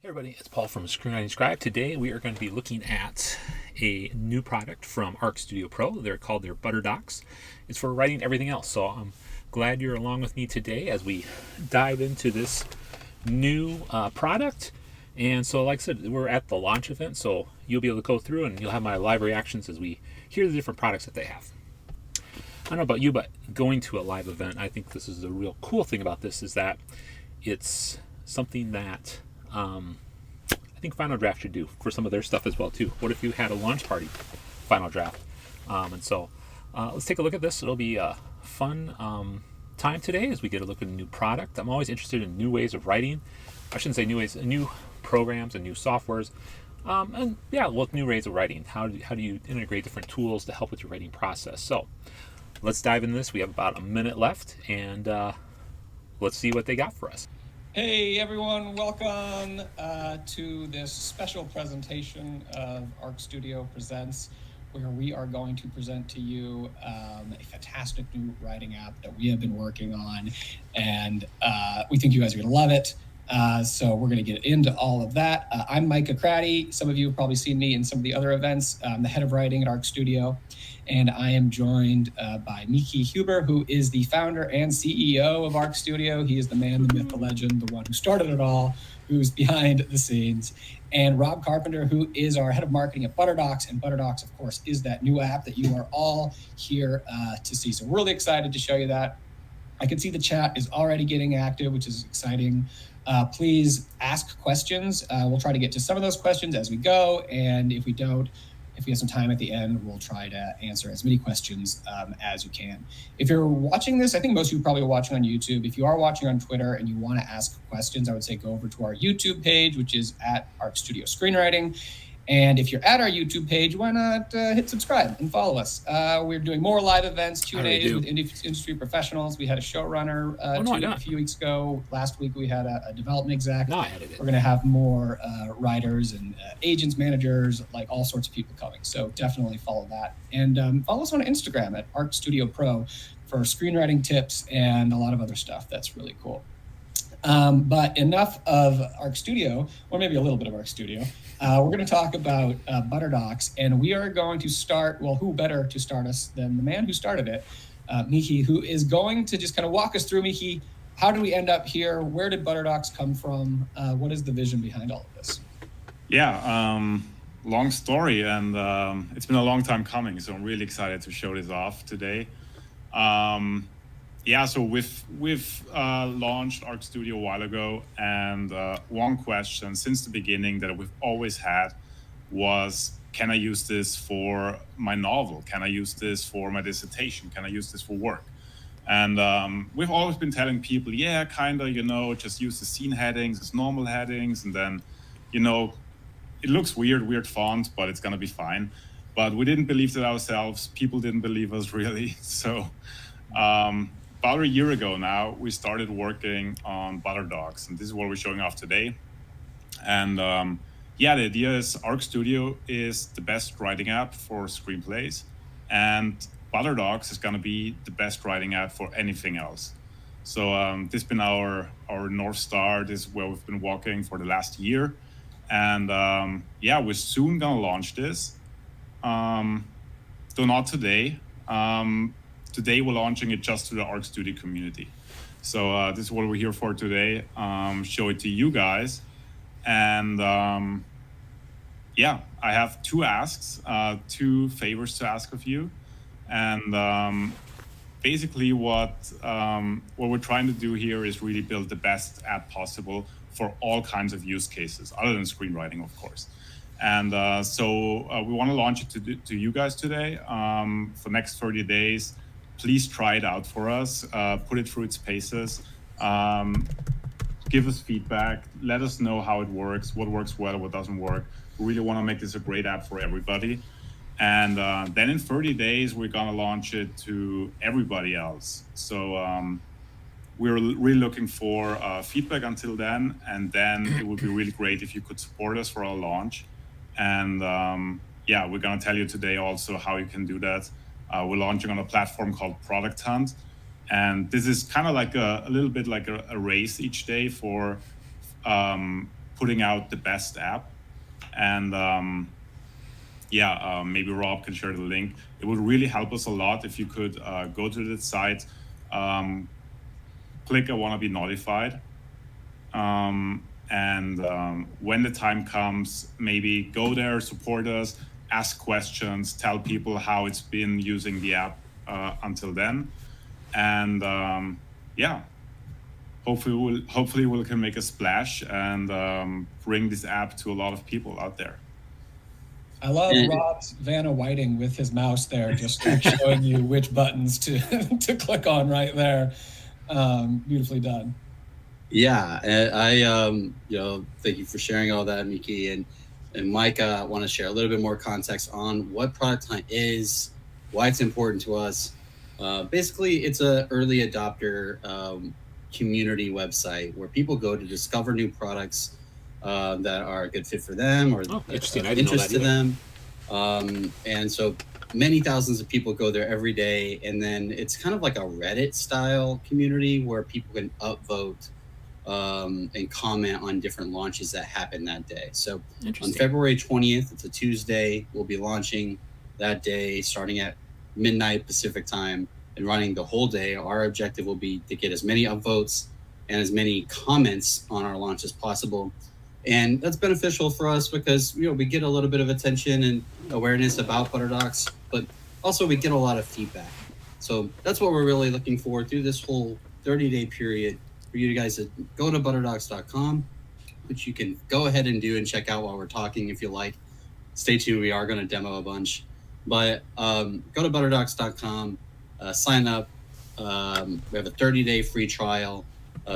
Hey everybody, it's Paul from Screenwriting Scribe. Today we are going to be looking at a new product from Arc Studio Pro. They're called their Butter Docs. It's for writing everything else. So I'm glad you're along with me today as we dive into this new product. And so, like I said, we're at the launch event, so you'll be able to go through and you'll have my live reactions as we hear the different products that they have. I don't know about you, but going to a live event, I think this is the real cool thing about this is that it's something that I think Final Draft should do for some of their stuff as well too. What if you had a launch party Final Draft? Let's take a look at this. It'll be a fun time today as we get a look at a new product. I'm always interested in new ways of writing. I shouldn't say new ways, new programs and new softwares. With new ways of writing. How do you integrate different tools to help with your writing process? So let's dive into this. We have about a minute left, and let's see what they got for us. Hey everyone, welcome to this special presentation of Arc Studio Presents, where we are going to present to you a fantastic new writing app that we have been working on, and we think you guys are going to love it. So we're going to get into all of that. I'm Micah Craddy. Some of you have probably seen me in some of the other events. I'm the head of writing at Arc Studio, and I am joined by Miki Huber, who is the founder and CEO of Arc Studio. He is the man, the myth, the legend, the one who started it all, who's behind the scenes. And Rob Carpenter, who is our head of marketing at ButterDocs. And ButterDocs, of course, is that new app that you are all here to see. So we're really excited to show you that. I can see the chat is already getting active, which is exciting. Please ask questions. We'll try to get to some of those questions as we go. And if we don't, if we have some time at the end, we'll try to answer as many questions as you can. If you're watching this, I think most of you probably are watching on YouTube. If you are watching on Twitter and you want to ask questions, I would say go over to our YouTube page, which is at Arc Studio Screenwriting. And if you're at our YouTube page, why not hit subscribe and follow us? We're doing more live events, Q&As with industry professionals. We had a showrunner a few weeks ago. Last week we had a development exec. No, I edited it. We're going to have more writers and agents, managers, like all sorts of people coming. So definitely follow that. And follow us on Instagram at Arc Studio Pro for screenwriting tips and a lot of other stuff that's really cool. But enough of Arc Studio, or maybe a little bit of Arc Studio. We're going to talk about ButterDocs, and we are going to start, well, who better to start us than the man who started it, Miki, who is going to just kind of walk us through. Miki, how did we end up here? Where did ButterDocs come from? What is the vision behind all of this? Yeah, long story, and it's been a long time coming, so I'm really excited to show this off today. So we've launched Arc Studio a while ago, and one question since the beginning that we've always had was, can I use this for my novel? Can I use this for my dissertation? Can I use this for work? And we've always been telling people, yeah, kind of, just use the scene headings as normal headings, and then, it looks weird font, but it's going to be fine. But we didn't believe that ourselves. People didn't believe us, really. So about a year ago now, we started working on ButterDocs, and this is what we're showing off today. And the idea is Arc Studio is the best writing app for screenplays, and ButterDocs is going to be the best writing app for anything else. So this has been our North Star. This is where we've been walking for the last year. And we're soon going to launch this. Though not today. Today we're launching it just to the Arc Studio community. So this is what we're here for today. Show it to you guys. And I have two asks, two favors to ask of you. And basically what we're trying to do here is really build the best app possible for all kinds of use cases, other than screenwriting, of course. And we want to launch it to you guys today for the next 30 days. Please try it out for us. Put it through its paces. Give us feedback. Let us know how it works, what works well, what doesn't work. We really want to make this a great app for everybody. And then in 30 days, we're going to launch it to everybody else. So we're really looking for feedback until then. And then it would be really great if you could support us for our launch. And we're going to tell you today also how you can do that. We're launching on a platform called Product Hunt. And this is kind of like a little bit like a race each day for putting out the best app. And maybe Rob can share the link. It would really help us a lot if you could go to the site, click I want to be notified. When the time comes, maybe go there, support us, ask questions, tell people how it's been using the app until then. And hopefully we can make a splash and bring this app to a lot of people out there. I love Rob's Vanna Whiting with his mouse there, just like showing you which buttons to to click on right there. Beautifully done. Yeah, I thank you for sharing all that, Miki, and Mike. I want to share a little bit more context on what Product Hunt is, why it's important to us. Basically, it's an early adopter community website where people go to discover new products that are a good fit for them or interesting. of interest to them. And so many thousands of people go there every day. And then it's kind of like a Reddit style community where people can upvote and comment on different launches that happen that day. So on February 20th, it's a Tuesday, we'll be launching that day starting at midnight Pacific time and running the whole day. Our objective will be to get as many upvotes and as many comments on our launch as possible. And that's beneficial for us because we get a little bit of attention and awareness about ButterDocs, but also we get a lot of feedback. So that's what we're really looking for through this whole 30-day period for you guys to go to butterdocs.com, which you can go ahead and do and check out while we're talking if you like. Stay tuned, we are going to demo a bunch. But go to butterdocs.com, sign up. We have a 30-day free trial.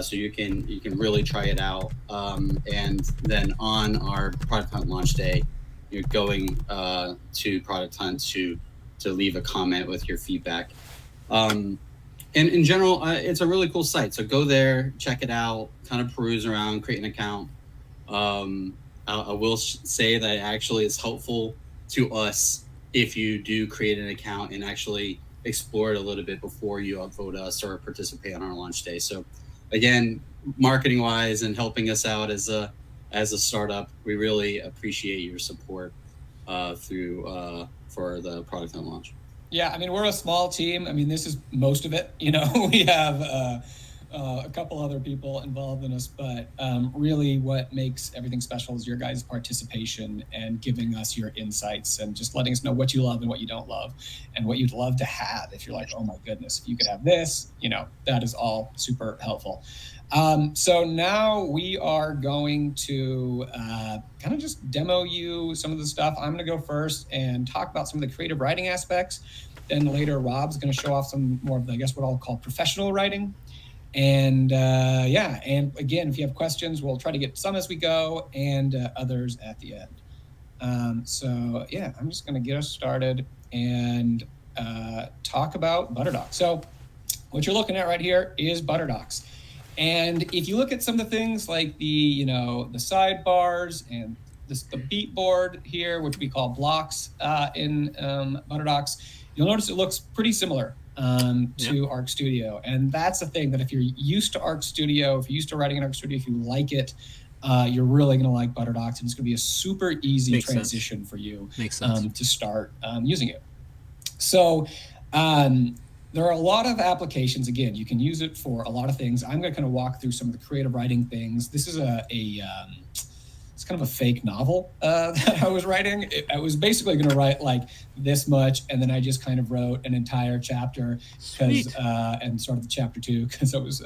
So you can really try it out. And then on our Product Hunt launch day, you're going to Product Hunt to leave a comment with your feedback. And in general, it's a really cool site. So go there, check it out, kind of peruse around, create an account. I will say that actually it's helpful to us if you do create an account and actually explore it a little bit before you upvote us or participate on our launch day. So again, marketing wise and helping us out as a startup, we really appreciate your support for the Product Hunt launch. Yeah, I mean, we're a small team. I mean, this is most of it. We have a couple other people involved in us, but really what makes everything special is your guys' participation and giving us your insights and just letting us know what you love and what you don't love and what you'd love to have. If you're like, oh my goodness, if you could have this, that is all super helpful. So now we are going to kind of just demo you some of the stuff. I'm going to go first and talk about some of the creative writing aspects. Then later, Rob's going to show off some more of, what I'll call professional writing. And and again, if you have questions, we'll try to get some as we go and others at the end. I'm just going to get us started and talk about ButterDocs. So what you're looking at right here is ButterDocs. And if you look at some of the things like the sidebars and the beat board here, which we call blocks in ButterDocs, you'll notice it looks pretty similar to Arc Studio. And that's the thing, that if you're used to Arc Studio, if you're used to writing in Arc Studio, if you like it, you're really going to like ButterDocs. And it's going to be a super easy transition for you to start using it. So there are a lot of applications. Again, you can use it for a lot of things. I'm going to kind of walk through some of the creative writing things. This is it's kind of a fake novel that I was writing. I was basically going to write like this much, and then I just kind of wrote an entire chapter and started the chapter 2 because I was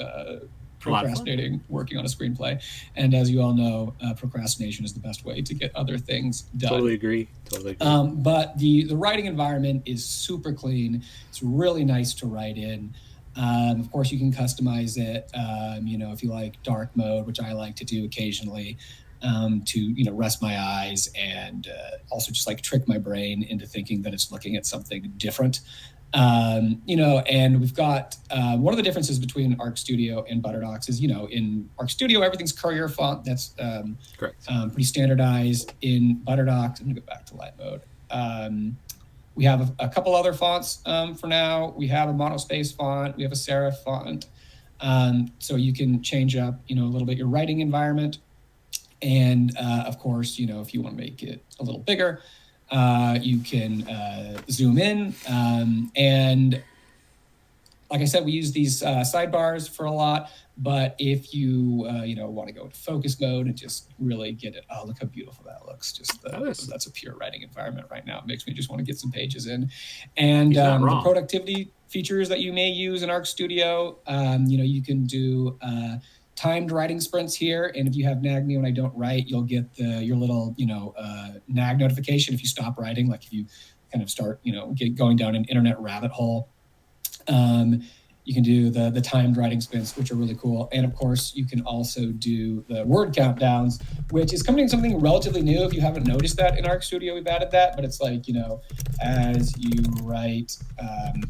procrastinating, working on a screenplay. And as you all know, procrastination is the best way to get other things done. Totally agree. But the writing environment is super clean. It's really nice to write in. Of course, you can customize it, if you like dark mode, which I like to do occasionally, to rest my eyes and also just like trick my brain into thinking that it's looking at something different. And we've got one of the differences between Arc Studio and ButterDocs is, in Arc Studio, everything's Courier font. That's correct. Pretty standardized. In ButterDocs, I'm going to go back to light mode. We have a couple other fonts for now. We have a monospace font. We have a serif font. So you can change up, a little bit your writing environment. And of course, if you want to make it a little bigger, you can zoom in. And like I said, we use these sidebars for a lot. But if you want to go into focus mode and just really get it, oh, look how beautiful that looks! That's a pure writing environment right now. It makes me just want to get some pages in. And the productivity features that you may use in Arc Studio, you can do timed writing sprints here, and if you have nag me when I don't write, you'll get your little nag notification if you stop writing, like if you kind of start going down an internet rabbit hole. You can do the timed writing sprints, which are really cool. And of course, you can also do the word countdowns, which is something relatively new. If you haven't noticed that in Arc Studio, we've added that, but it's like, as you write,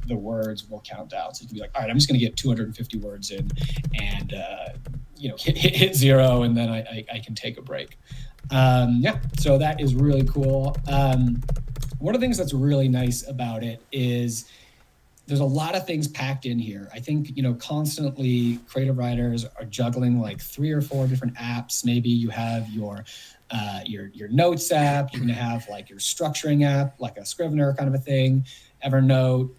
the words will count down. So you can be like, all right, I'm just going to get 250 words in and, hit 0, and then I can take a break. So that is really cool. One of the things that's really nice about it is there's a lot of things packed in here. I think, constantly creative writers are juggling like 3 or 4 different apps. Maybe you have your notes app, you're going to have like your structuring app, like a Scrivener kind of a thing, Evernote,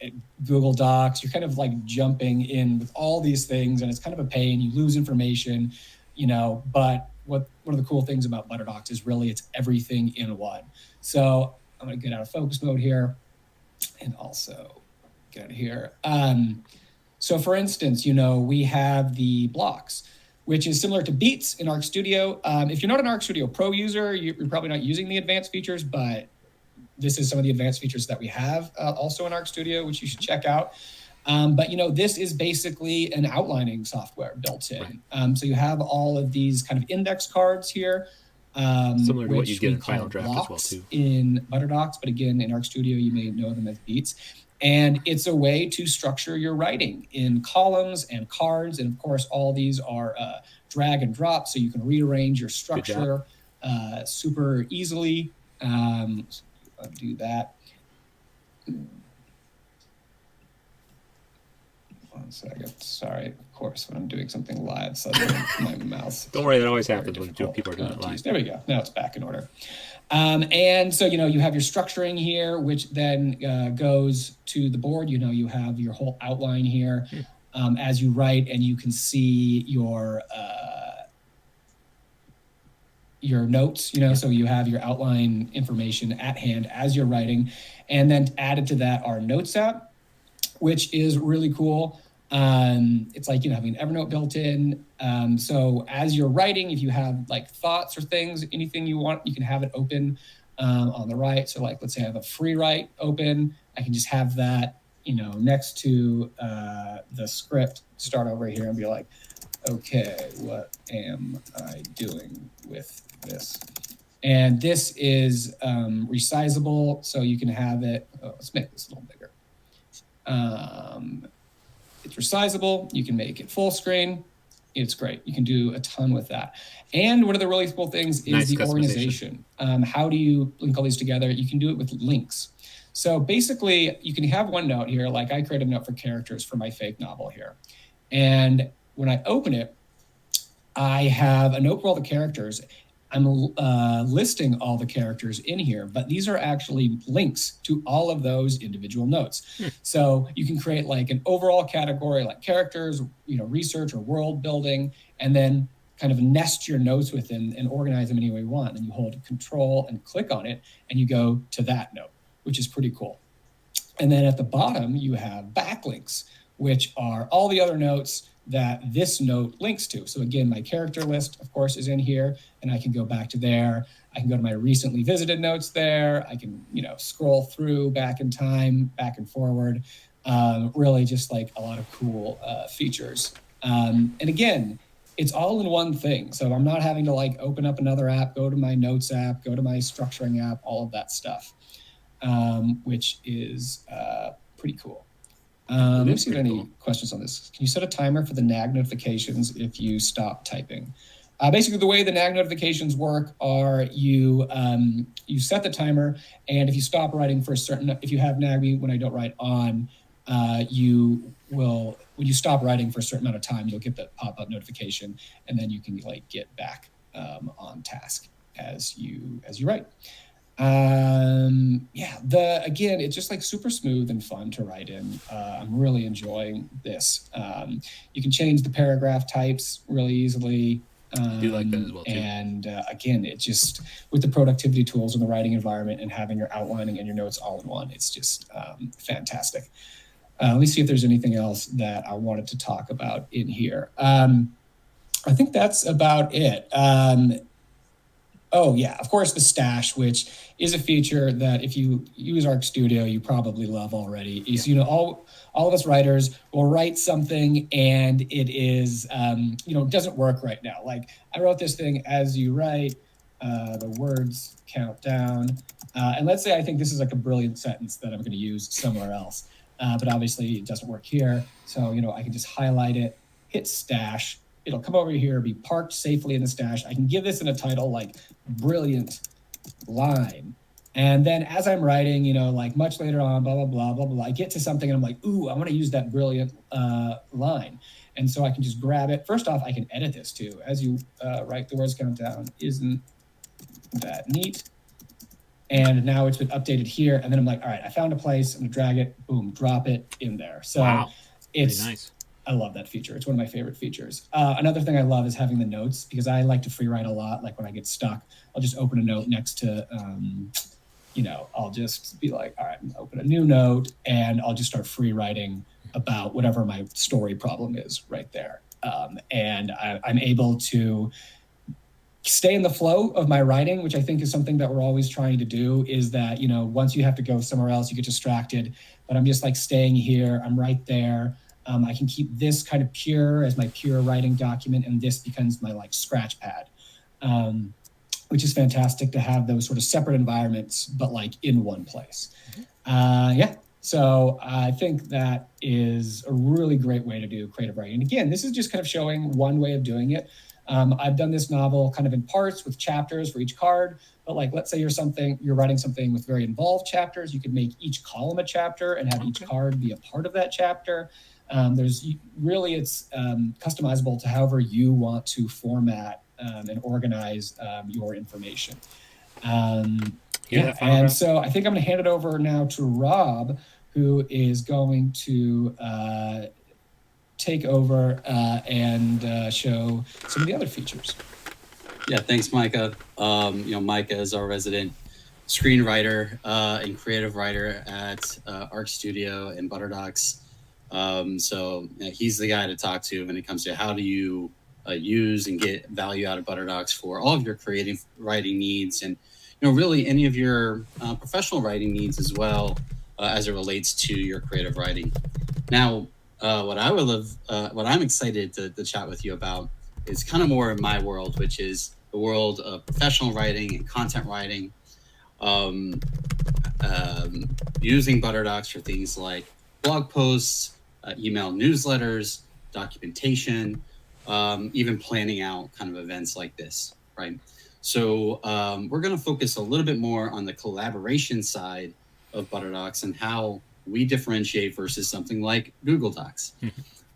Google Docs. You're kind of like jumping in with all these things, and it's kind of a pain. You lose information, but one of the cool things about ButterDocs is really it's everything in one. So I'm going to get out of focus mode here and also get out of here. So for instance, we have the blocks, which is similar to beats in Arc Studio. If you're not an Arc Studio Pro user, you're probably not using the advanced features, but this is some of the advanced features that we have also in Arc Studio, which you should check out. But this is basically an outlining software built in. Right. So you have all of these kind of index cards here. Similar to what you get in Final Draft as well too. In ButterDocs, but again, in Arc Studio, you may know them as beats. And it's a way to structure your writing in columns and cards. And of course, all these are drag and drop, so you can rearrange your structure super easily. I'll do that. One second. Sorry, of course, when I'm doing something live, suddenly my mouse. Don't worry, that always happens when people are doing it live. There we go. Now it's back in order. And so, you have your structuring here, which then goes to the board. You have your whole outline here as you write, and you can see your notes, so you have your outline information at hand as you're writing. And then added to that are Notes app, which is really cool. It's like, having Evernote built in. So as you're writing, if you have like thoughts or things, anything you want, you can have it open on the right. So like, let's say I have a free write open. I can just have that, next to the script, start over here and be like, okay, what am I doing with this? And this is resizable, so you can have it. Let's make this a little bigger. It's resizable. You can make it full screen. It's great. You can do a ton with that. And one of the really cool things is the organization. How do you link all these together? You can do it with links. So basically, you can have one note here, like I create a note for characters for my fake novel here. And when I open it, I have a note for all the characters. I'm listing all the characters in here, but these are actually links to all of those individual notes. So you can create like an overall category like characters, research or world building, and then kind of nest your notes within and organize them any way you want. And you hold Control and click on it, and you go to that note, which is pretty cool. And then at the bottom, you have backlinks, which are all the other notes that this note links to. So again, my character list, of course, is in here, and I can go back to there. I can go to my recently visited notes there. I can, scroll through back in time, back and forward. Really just like a lot of cool features. And again, it's all in one thing. So I'm not having to like open up another app, go to my notes app, go to my structuring app, all of that stuff, which is pretty cool. Let me see if there are any questions on this. Can you set a timer for the nag notifications if you stop typing? Basically, the way the nag notifications work are you set the timer, and if you stop writing for if you have nag me when I don't write on, you will, when you stop writing for a certain amount of time, you'll get the pop-up notification, and then you can like get back on task as you write. Again, it's just like super smooth and fun to write in. I'm really enjoying this. You can change the paragraph types really easily. I do like that as well too. And again, it just, with the productivity tools in the writing environment and having your outlining and your notes all in one, it's just fantastic. Let me see if there's anything else that I wanted to talk about in here. I think that's about it. Oh yeah, of course, the stash, which is a feature that if you use Arc Studio, you probably love already. Is, you know, all of us writers will write something and it is, doesn't work right now. Like, I wrote this thing as you write, the words count down. And let's say I think this is like a brilliant sentence that I'm going to use somewhere else. But obviously it doesn't work here. So, I can just highlight it, hit stash. It'll come over here, be parked safely in the stash. I can give this in a title like brilliant line. And then as I'm writing, like much later on, blah, blah, blah, blah, blah, I get to something and I'm like, ooh, I want to use that brilliant line. And so I can just grab it. First off, I can edit this too. As you write, the words count down. Isn't that neat? And now it's been updated here. And then I'm like, all right, I found a place. I'm going to drag it, boom, drop it in there. So wow. It's very nice. I love that feature. It's one of my favorite features. Another thing I love is having the notes, because I like to free write a lot. Like when I get stuck, I'll just open a note next to, I'll just be like, all right, I'm gonna open a new note and I'll just start free writing about whatever my story problem is right there. And I'm able to stay in the flow of my writing, which I think is something that we're always trying to do, is that, once you have to go somewhere else, you get distracted. But I'm just like staying here. I'm right there. I can keep this kind of pure as my pure writing document, and this becomes my like scratch pad, which is fantastic to have those sort of separate environments, but like in one place. So I think that is a really great way to do creative writing. And again, this is just kind of showing one way of doing it. I've done this novel kind of in parts with chapters for each card, but like, let's say you're writing something with very involved chapters. You could make each column a chapter and have each card be a part of that chapter. It's customizable to however you want to format and organize your information. And so I think I'm going to hand it over now to Rob, who is going to take over and show some of the other features. Yeah, thanks, Micah. Micah is our resident screenwriter and creative writer at Arc Studio and ButterDocs. So he's the guy to talk to when it comes to how do you use and get value out of ButterDocs for all of your creative writing needs, and really any of your professional writing needs as well, as it relates to your creative writing. Now, what I'm excited to chat with you about is kind of more in my world, which is the world of professional writing and content writing, using ButterDocs for things like blog posts, email newsletters, documentation, even planning out kind of events like this, right? So we're going to focus a little bit more on the collaboration side of ButterDocs and how we differentiate versus something like Google Docs.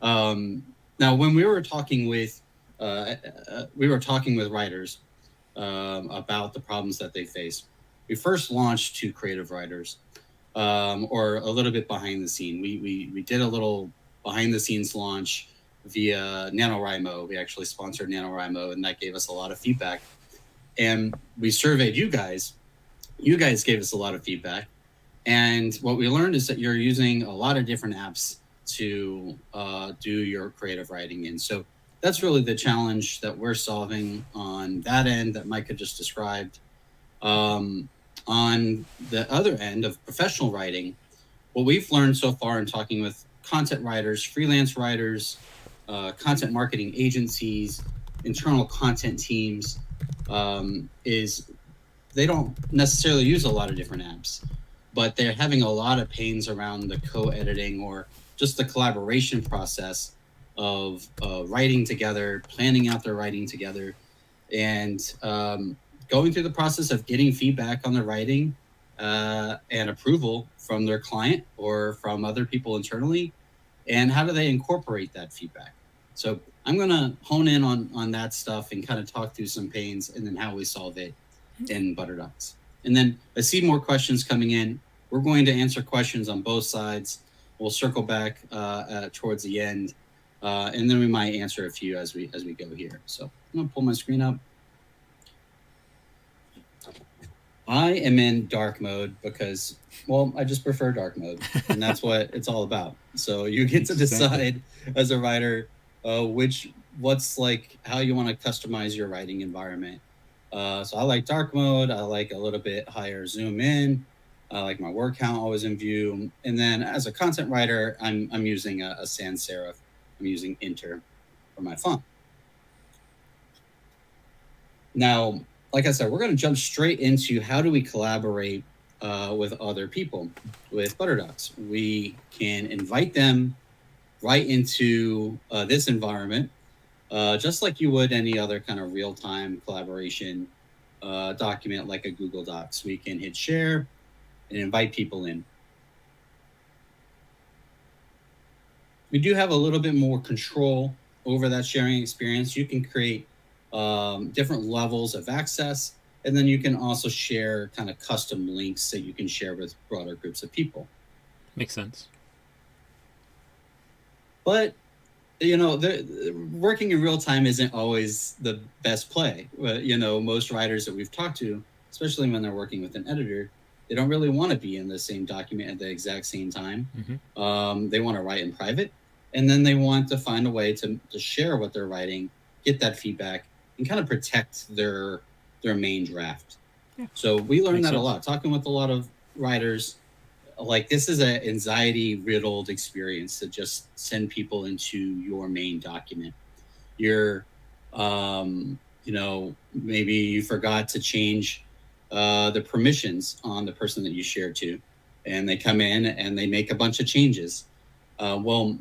Now, when we were talking with writers about the problems that they face, we first launched to creative writers. Or a little bit behind the scene. We did a little behind the scenes launch via NaNoWriMo. We actually sponsored NaNoWriMo, and that gave us a lot of feedback. And we surveyed you guys. You guys gave us a lot of feedback. And what we learned is that you're using a lot of different apps to do your creative writing in. So that's really the challenge that we're solving on that end that Micah just described. On the other end of professional writing, what we've learned so far in talking with content writers, freelance writers, content marketing agencies, internal content teams, is they don't necessarily use a lot of different apps, but they're having a lot of pains around the co-editing or just the collaboration process of writing together, planning out their writing together, and going through the process of getting feedback on their writing and approval from their client or from other people internally, and how do they incorporate that feedback? So I'm going to hone in on that stuff and kind of talk through some pains and then how we solve it in ButterDocs. And then I see more questions coming in. We're going to answer questions on both sides. We'll circle back towards the end, and then we might answer a few as we go here. So I'm going to pull my screen up. I am in dark mode because, well, I just prefer dark mode, and that's what it's all about. So you get to decide as a writer what's like how you want to customize your writing environment. So I like dark mode. I like a little bit higher zoom in. I like my word count always in view. And then as a content writer, I'm using a sans serif. I'm using Inter for my font. Now, like I said, we're going to jump straight into how do we collaborate with other people with ButterDocs. We can invite them right into this environment, just like you would any other kind of real-time collaboration document like a Google Docs. We can hit share and invite people in. We do have a little bit more control over that sharing experience. You can create different levels of access, and then you can also share kind of custom links that you can share with broader groups of people. Makes sense. But working in real time isn't always the best play. Most writers that we've talked to, especially when they're working with an editor, they don't really want to be in the same document at the exact same time. Mm-hmm. They want to write in private, and then they want to find a way to share what they're writing, get that feedback, and kind of protect their main draft. Yeah. So we learned that a lot, talking with a lot of writers. Like, this is an anxiety-riddled experience to just send people into your main document. You're, maybe you forgot to change the permissions on the person that you share to, and they come in and they make a bunch of changes. Well,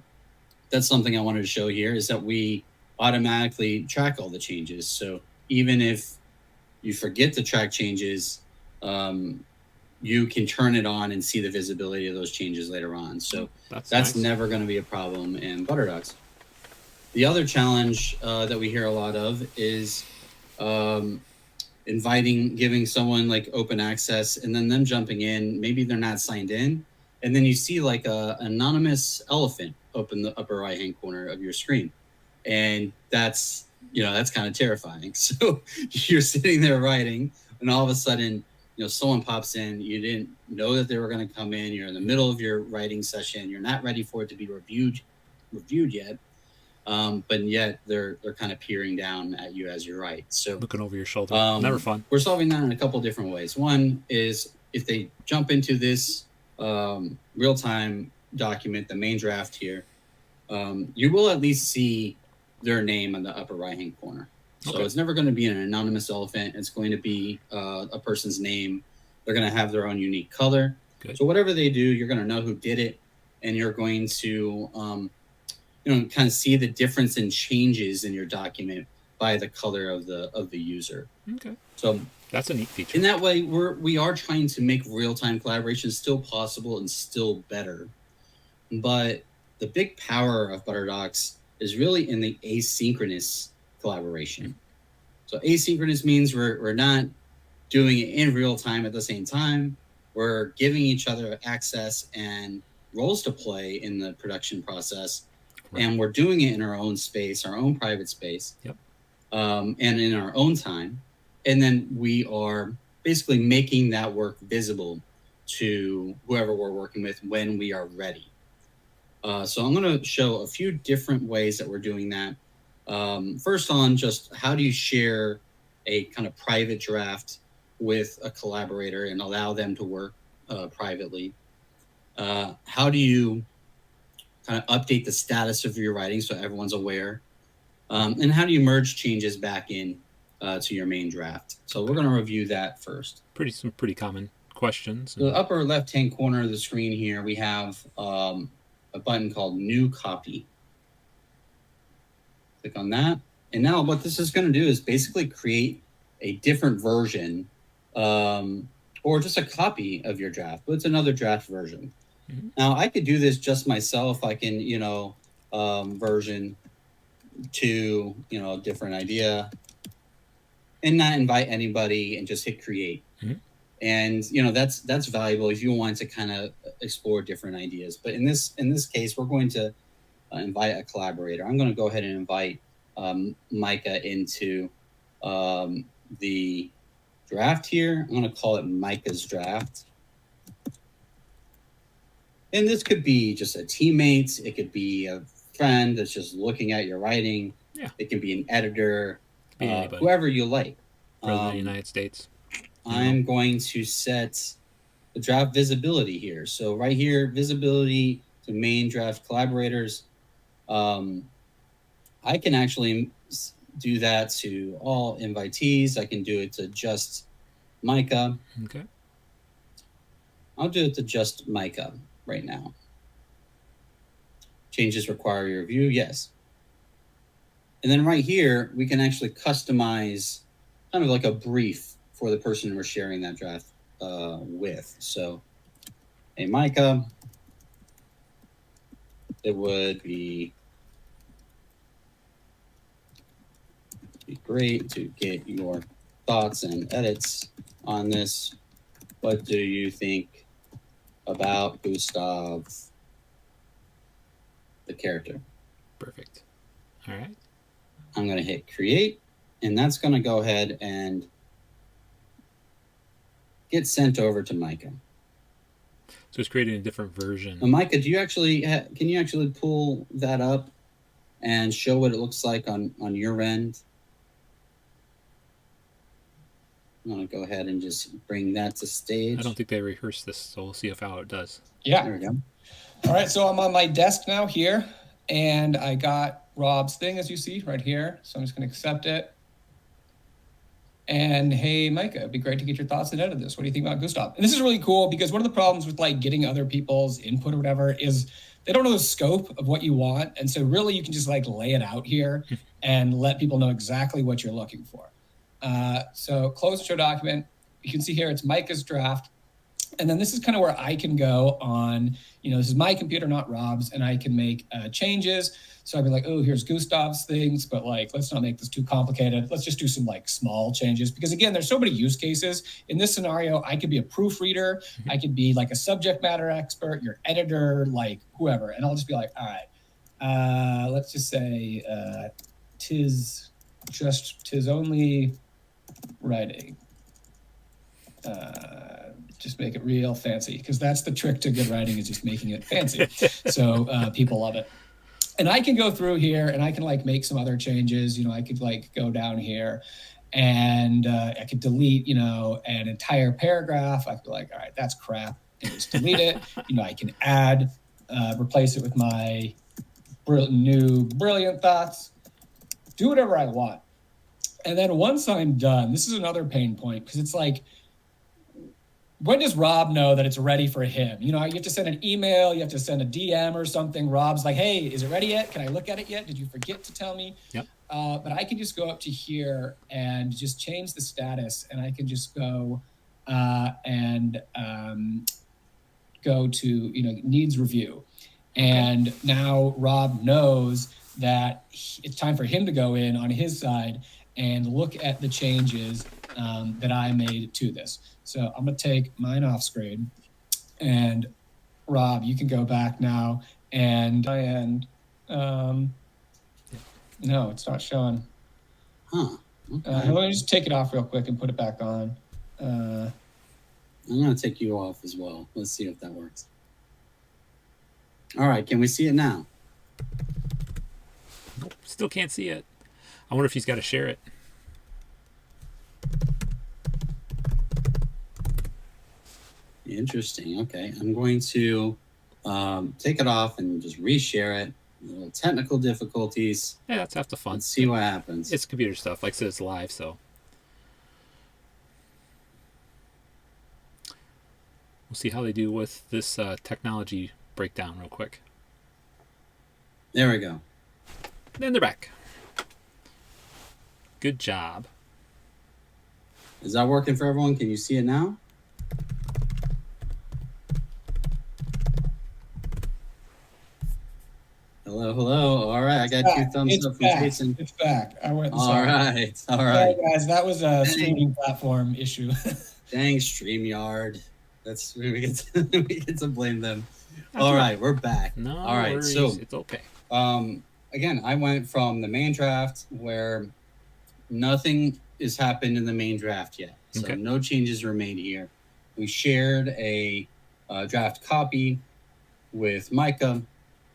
that's something I wanted to show here, is that we automatically track all the changes. So even if you forget to track changes, you can turn it on and see the visibility of those changes later on. So that's nice. Never going to be a problem in ButterDocs. The other challenge that we hear a lot of is giving someone like open access and then them jumping in. Maybe they're not signed in, and then you see like an anonymous elephant up in the upper right-hand corner of your screen. And that's kind of terrifying. So you're sitting there writing, and all of a sudden, someone pops in. You didn't know that they were going to come in. You're in the middle of your writing session. You're not ready for it to be reviewed yet. But yet they're kind of peering down at you as you write. So looking over your shoulder. Never fun. We're solving that in a couple different ways. One is if they jump into this real-time document, the main draft here, you will at least see their name in the upper right-hand corner. So It's never going to be an anonymous elephant. It's going to be a person's name. They're going to have their own unique color. Good. So whatever they do, you're going to know who did it, and you're going to kind of see the difference in changes in your document by the color of the user. Okay. So that's a neat feature. In that way, we are trying to make real-time collaboration still possible and still better. But the big power of ButterDocs is really in the asynchronous collaboration. So asynchronous means we're not doing it in real time at the same time. We're giving each other access and roles to play in the production process. Right. And we're doing it in our own space, our own private space. Yep. And in our own time. And then we are basically making that work visible to whoever we're working with when we are ready. So I'm going to show a few different ways that we're doing that. First on just how do you share a kind of private draft with a collaborator and allow them to work privately? How do you kind of update the status of your writing so everyone's aware? And how do you merge changes back in to your main draft? So we're going to review that first. Some pretty common questions. The upper left-hand corner of the screen here, we have a button called New Copy. Click on that. And now what this is going to do is basically create a different version or just a copy of your draft, but it's another draft version. Mm-hmm. Now, I could do this just myself. I can, version to, a different idea and not invite anybody and just hit create. Mm-hmm. And, that's valuable if you want to kind of explore different ideas. But in this case, we're going to invite a collaborator. I'm going to go ahead and invite Micah into the draft here. I'm going to call it Micah's draft. And this could be just a teammate. It could be a friend that's just looking at your writing. Yeah. It can be an editor, Anybody. whoever you like. President of the United States. I'm going to set the draft visibility here. So right here, visibility to main draft collaborators. I can actually do that to all invitees. I can do it to just Micah. Okay. I'll do it to just Micah right now. Changes require your review, yes. And then right here, we can actually customize kind of like a brief for the person we're sharing that draft with. So, hey, Micah, it would be great to get your thoughts and edits on this. What do you think about Gustav, the character? Perfect. All right. I'm going to hit create, and that's going to go ahead and get sent over to Micah. So it's creating a different version. Now, Micah, do you actually can you actually pull that up and show what it looks like on your end? I'm going to go ahead and just bring that to stage. I don't think they rehearsed this, so we'll see how it does. Yeah. There we go. All right, so I'm on my desk now here, and I got Rob's thing, as you see, right here. So I'm just going to accept it. And hey, Micah, it'd be great to get your thoughts and edit this. What do you think about Gustav? And this is really cool because one of the problems with like getting other people's input or whatever is they don't know the scope of what you want. And so really you can just like lay it out here and let people know exactly what you're looking for. So close the show document. You can see here it's Micah's draft. And then this is kind of where I can go on, this is my computer, not Rob's, and I can make changes. So I'd be like, oh, here's Gustav's things, but like, let's not make this too complicated. Let's just do some like small changes because again, there's so many use cases. In this scenario, I could be a proofreader. I could be like a subject matter expert, your editor, like whoever. And I'll just be like, all right, let's just say tis only writing. Just make it real fancy because that's the trick to good writing is just making it fancy. So people love it. And I can go through here and I can like make some other changes. I could like go down here and I could delete, an entire paragraph. I could be like, all right, that's crap. And just delete it. I can add, replace it with my new brilliant thoughts, do whatever I want. And then once I'm done, this is another pain point because it's like, when does Rob know that it's ready for him? You have to send an email, you have to send a DM or something. Rob's like, hey, is it ready yet? Can I look at it yet? Did you forget to tell me? Yep. But I can just go up to here and just change the status. And I can just go and go to, needs review. And now Rob knows that it's time for him to go in on his side and look at the changes that I made to this. So I'm going to take mine off screen. And Rob, you can go back now. And no, it's not showing. Huh. Okay. Let me just take it off real quick and put it back on. I'm going to take you off as well. Let's see if that works. All right. Can we see it now? Nope, still can't see it. I wonder if he's got to share it. Interesting. Okay. I'm going to take it off and just reshare it. A little technical difficulties. Yeah, that's half the fun. Let's see what happens. It's computer stuff. Like I said, it's live, so. We'll see how they do with this technology breakdown real quick. There we go. Then they're back. Good job. Is that working for everyone? Can you see it now? Hello, hello. All right, I got two thumbs up from Jason. It's back. I went. All right. Sorry, guys. That was a streaming platform issue. Dang, StreamYard. We get to blame them. All right, we're back. No All right, worries. so It's okay. Again, I went from the main draft where nothing has happened in the main draft yet, so Okay. no changes were made here. We shared a draft copy with Micah,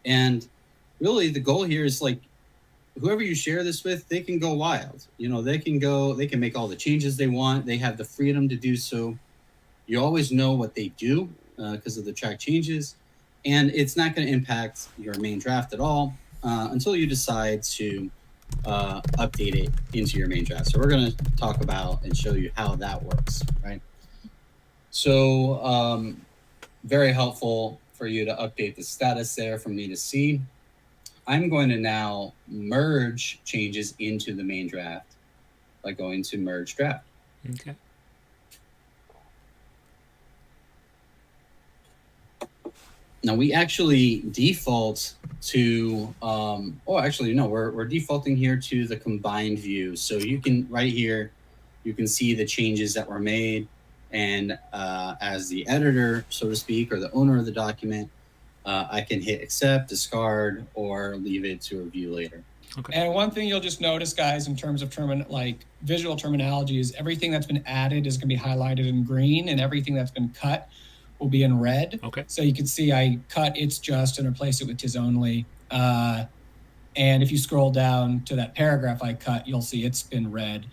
and really the goal here is like whoever you share this with, they can go wild. They can make all the changes they want. They have the freedom to do so. You always know what they do because of the track changes, and it's not going to impact your main draft at all until you decide to update it into your main draft. So we're going to talk about and show you how that works, right? So very helpful for you to update the status there from me to see. I'm going to now merge changes into the main draft by going to merge draft. Okay. Now we actually default to, we're defaulting here to the combined view. So you can, right here, you can see the changes that were made. And as the editor, so to speak, or the owner of the document, I can hit accept, discard, or leave it to review later. Okay. And one thing you'll just notice, guys, in terms of visual terminology is everything that's been added is going to be highlighted in green, and everything that's been cut will be in red. Okay. So you can see I cut it's just and replaced it with tis only. And if you scroll down to that paragraph I cut, you'll see it's been red.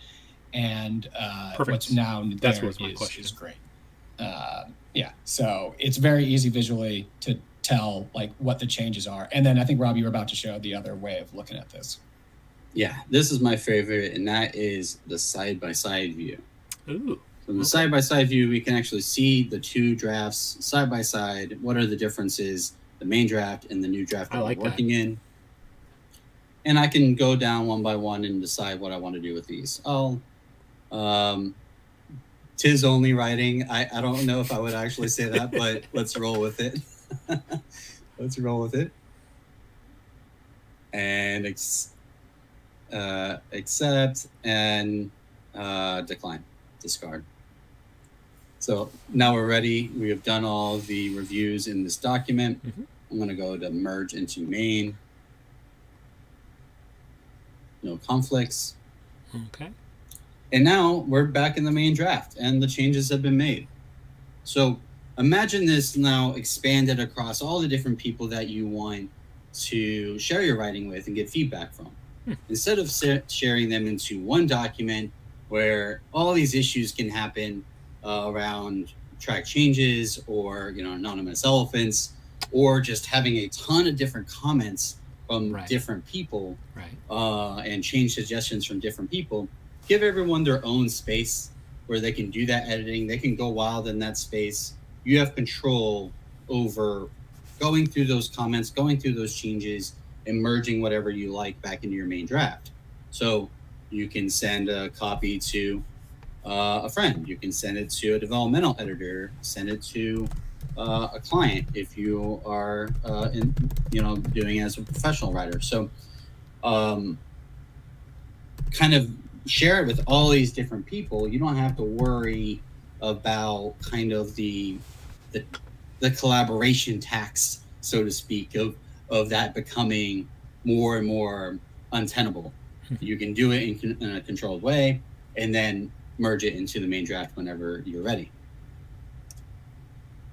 And what's now that's there what's my question. Is great. So it's very easy visually to tell what the changes are. And then I think, Rob, you were about to show the other way of looking at this. Yeah, this is my favorite, and that is the side-by-side view. Ooh. From the side-by-side view, we can actually see the two drafts side-by-side. What are the differences, the main draft and the new draft that we're working in? And I can go down one by one and decide what I want to do with these. Tis only writing. I don't know if I would actually say that, but let's roll with it. Let's roll with it. And accept and decline, discard. So now we're ready. We have done all the reviews in this document. Mm-hmm. I'm going to go to merge into main. No conflicts. Okay. And now we're back in the main draft and the changes have been made. So imagine this now expanded across all the different people that you want to share your writing with and get feedback from. Instead of sharing them into one document where all these issues can happen around track changes or anonymous elephants, or just having a ton of different comments from different people, and change suggestions from different people, give everyone their own space where they can do that editing. They can go wild in that space. You have control over going through those comments, going through those changes, and merging whatever you like back into your main draft. So you can send a copy to a friend. You can send it to a developmental editor, send it to a client if you are doing it as a professional writer. So kind of share it with all these different people. You don't have to worry about kind of the collaboration tax, so to speak, of that becoming more and more untenable. You can do it in a controlled way and then merge it into the main draft whenever you're ready.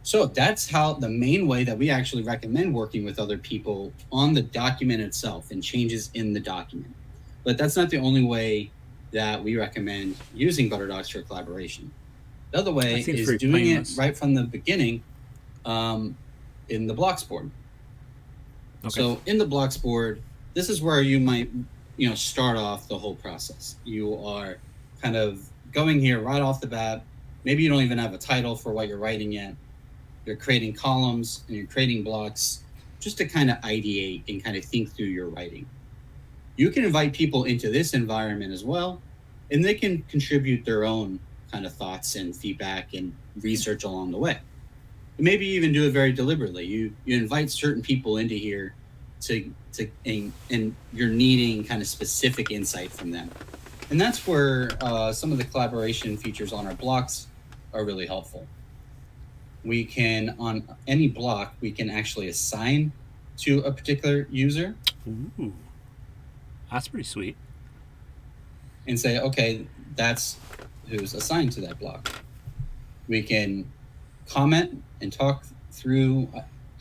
So that's how the main way that we actually recommend working with other people on the document itself and changes in the document. But that's not the only way that we recommend using ButterDocs for collaboration. The other way is doing it right from the beginning in the blocks board. Okay. So in the blocks board, this is where you might start off the whole process. You are kind of going here right off the bat. Maybe you don't even have a title for what you're writing yet. You're creating columns and you're creating blocks just to kind of ideate and kind of think through your writing. You can invite people into this environment as well, and they can contribute their own kind of thoughts and feedback and research along the way. And maybe even do it very deliberately. You invite certain people into here and you're needing kind of specific insight from them. And that's where some of the collaboration features on our blocks are really helpful. We can, on any block, we can actually assign to a particular user. Ooh, that's pretty sweet. And say, okay, that's who's assigned to that block. We can comment and talk through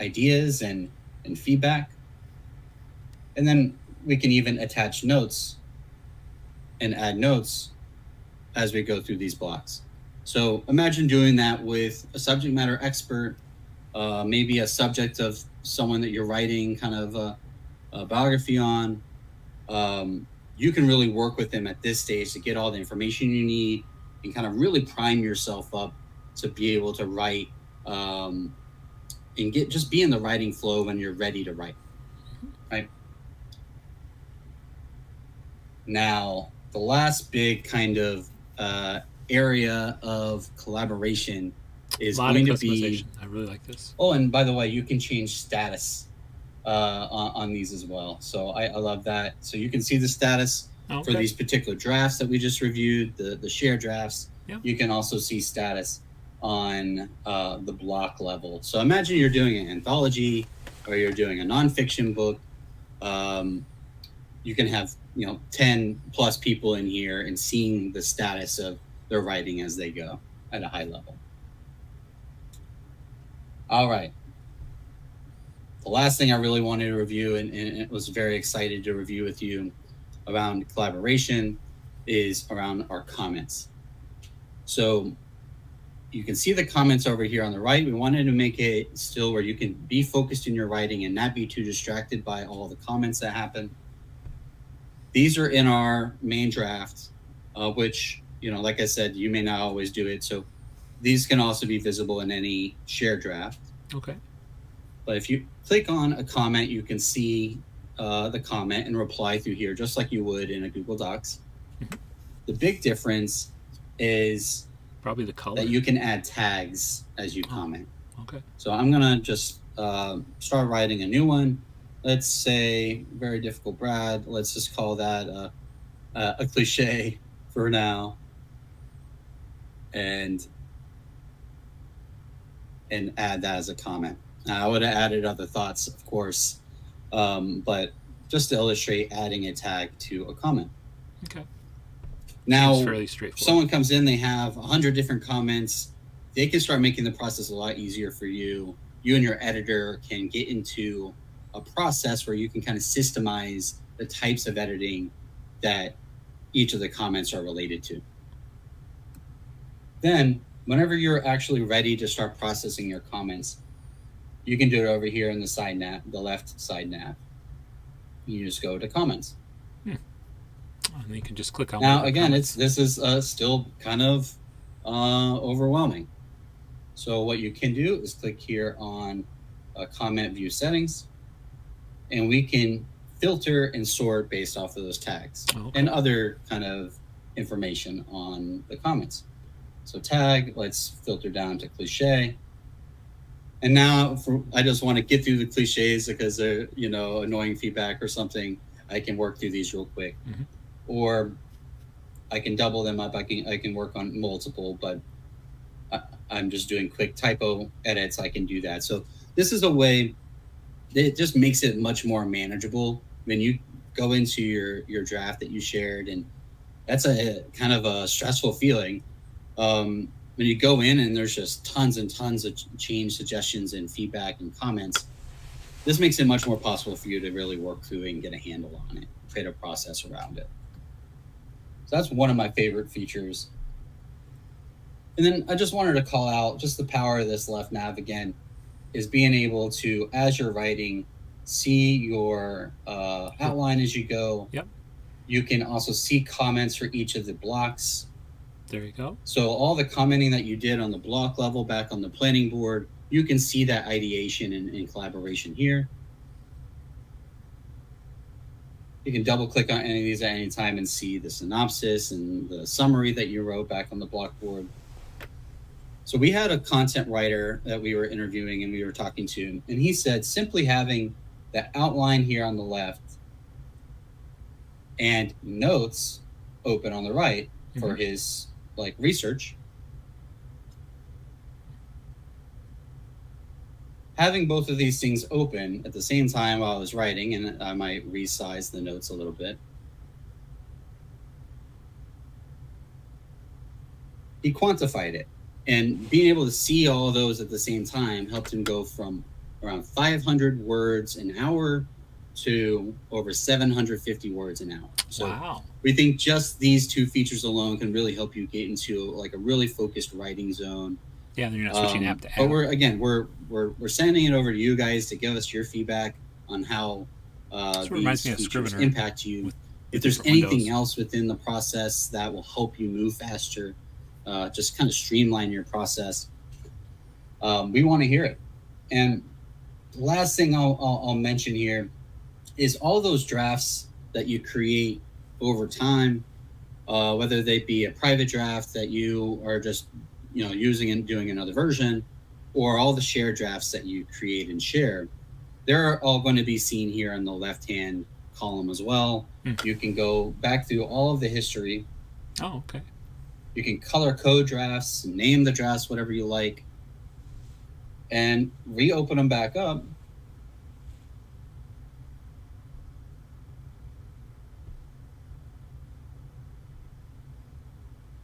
ideas and feedback. And then we can even attach notes and add notes as we go through these blocks. So imagine doing that with a subject matter expert, maybe a subject of someone that you're writing kind of a biography on. You can really work with them at this stage to get all the information you need and kind of really prime yourself up to be able to write and just be in the writing flow when you're ready to write, right? Now, the last big kind of area of collaboration is going to be. I really like this. Oh, and by the way, you can change status on these as well. So I love that. So you can see the status for these particular drafts that we just reviewed, the shared drafts. Yep. You can also see status on the block level. So imagine you're doing an anthology or you're doing a nonfiction book. You can have 10 plus people in here and seeing the status of their writing as they go at a high level. All right. The last thing I really wanted to review and was very excited to review with you around collaboration is around our comments. So you can see the comments over here on the right. We wanted to make it still where you can be focused in your writing and not be too distracted by all the comments that happen. These are in our main draft, which, like I said, you may not always do it. So these can also be visible in any shared draft. Okay. But if you click on a comment, you can see the comment and reply through here, just like you would in a Google Docs. Mm-hmm. The big difference is probably the color that you can add tags as you comment. Okay. So I'm going to just start writing a new one. Let's say very difficult Brad. Let's just call that a cliche for now. And add that as a comment. Now, I would have added other thoughts, of course, but just to illustrate adding a tag to a comment. Okay. Now, seems fairly straightforward. If someone comes in, they have 100 different comments. They can start making the process a lot easier for you. You and your editor can get into a process where you can kind of systemize the types of editing that each of the comments are related to. Then, whenever you're actually ready to start processing your comments, you can do it over here in the side nav, the left side nav. You just go to comments. And you can just click on. Now, again, this is still kind of overwhelming. So what you can do is click here on comment view settings, and we can filter and sort based off of those tags and other kind of information on the comments. So tag, let's filter down to cliche. And now I just want to get through the cliches because they're, annoying feedback or something. I can work through these real quick. Mm-hmm. Or I can double them up. I can work on multiple, but I'm just doing quick typo edits. I can do that. So this is a way that it just makes it much more manageable when you go into your draft that you shared. And that's a kind of a stressful feeling. When you go in and there's just tons and tons of change suggestions and feedback and comments, this makes it much more possible for you to really work through and get a handle on it, create a process around it. So that's one of my favorite features. And then I just wanted to call out just the power of this left nav again, is being able to, as you're writing, see your outline as you go. Yep. You can also see comments for each of the blocks. There you go. So all the commenting that you did on the block level back on the planning board, you can see that ideation and collaboration here. You can double click on any of these at any time and see the synopsis and the summary that you wrote back on the blockboard. So we had a content writer that we were interviewing and we were talking to, and he said simply having the outline here on the left and notes open on the right for his like research. Having both of these things open at the same time while I was writing, and I might resize the notes a little bit. He quantified it, and being able to see all of those at the same time helped him go from around 500 words an hour to over 750 words an hour. So wow. We think just these two features alone can really help you get into like a really focused writing zone. Yeah, then you're not switching app to app. But we're sending it over to you guys to give us your feedback on how these features impact you. If there's anything else within the process that will help you move faster, just kind of streamline your process, we want to hear it. And the last thing I'll mention here is all those drafts that you create over time, whether they be a private draft that you are just using and doing another version, or all the shared drafts that you create and share, they're all going to be seen here in the left-hand column as well. You can go back through all of the history. Oh, okay. You can color code drafts, name the drafts whatever you like, and reopen them back up.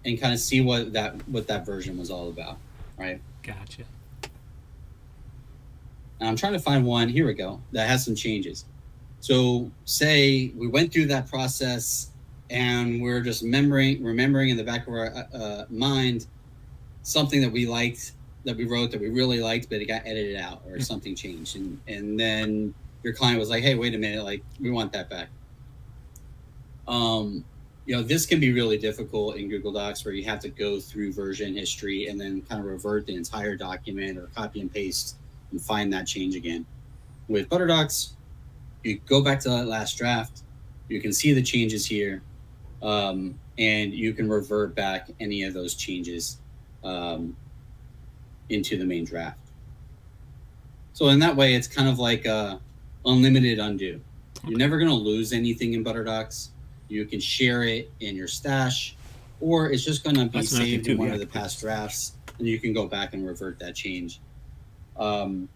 And kind of see what that version was all about, right? Gotcha. And I'm trying to find one. Here we go. That has some changes. So say we went through that process and we're just remembering in the back of our mind something that we liked, that we wrote, that we really liked, but it got edited out or something changed. And then your client was like, hey, wait a minute, like we want that back. This can be really difficult in Google Docs where you have to go through version history and then kind of revert the entire document or copy and paste and find that change again. With ButterDocs, you go back to that last draft, you can see the changes here, and you can revert back any of those changes into the main draft. So in that way, it's kind of like a unlimited undo. Okay. You're never going to lose anything in ButterDocs. You can share it in your stash, or it's just going to be saved in one of the past drafts, and you can go back and revert that change. And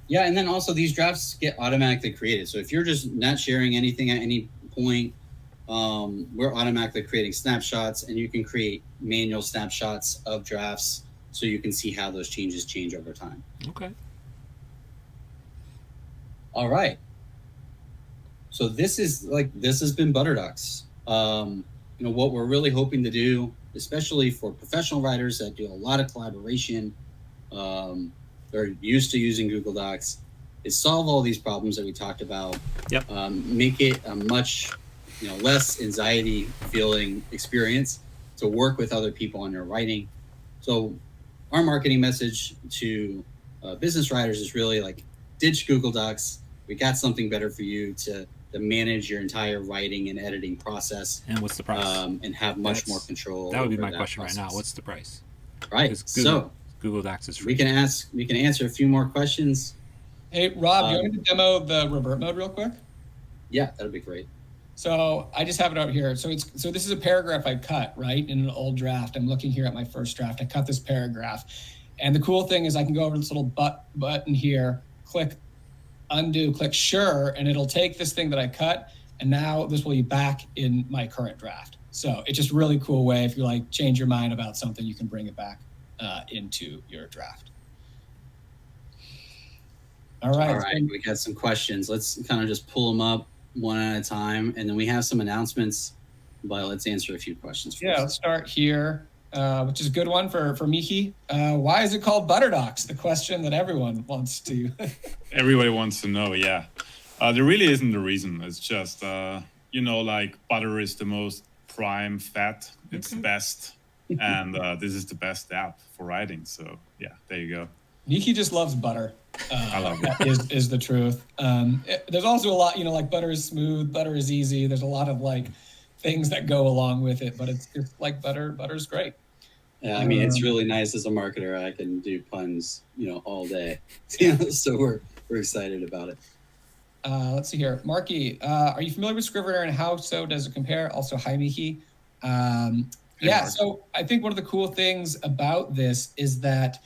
then also these drafts get automatically created. So if you're just not sharing anything at any point, we're automatically creating snapshots, and you can create manual snapshots of drafts so you can see how those changes change over time. Okay. All right. So this has been ButterDocs. What we're really hoping to do, especially for professional writers that do a lot of collaboration, they're used to using Google Docs, is solve all these problems that we talked about. Yep. Make it a much less anxiety feeling experience to work with other people on your writing. So our marketing message to business writers is really like, ditch Google Docs. We got something better for you to manage your entire writing and editing process. And what's the price? And have much more control. That would be my question process right now. What's the price? Right. So Google Docs is free. We can answer a few more questions. Hey, Rob, you want me to demo the revert mode real quick? Yeah, that'd be great. So I just have it out here. So this is a paragraph I cut, right, in an old draft. I'm looking here at my first draft. I cut this paragraph. And the cool thing is I can go over to this little button here, click undo, click sure, and it'll take this thing that I cut, and now this will be back in my current draft. So it's just a really cool way. If you change your mind about something, you can bring it back into your draft. All right. We got some questions. Let's kind of just pull them up one at a time, and then we have some announcements, but let's answer a few questions first. Yeah, let's start here, which is a good one for Miki. Why is it called ButterDocs? The question that everyone wants to. Everybody wants to know, yeah. There really isn't a reason. It's just, butter is the most prime fat. It's the best. And this is the best app for writing. So, yeah, there you go. Miki just loves butter. I love it. That is the truth. There's also a lot, butter is smooth, butter is easy. There's a lot of things that go along with it, but it's like butter. Butter's great. Yeah, it's really nice as a marketer. I can do puns, all day. So we're we're excited about it. Let's see here. Marky, are you familiar with Scrivener and how so does it compare? Also, hi, Miki. Yeah, Mark. so I think one of the cool things about this is that,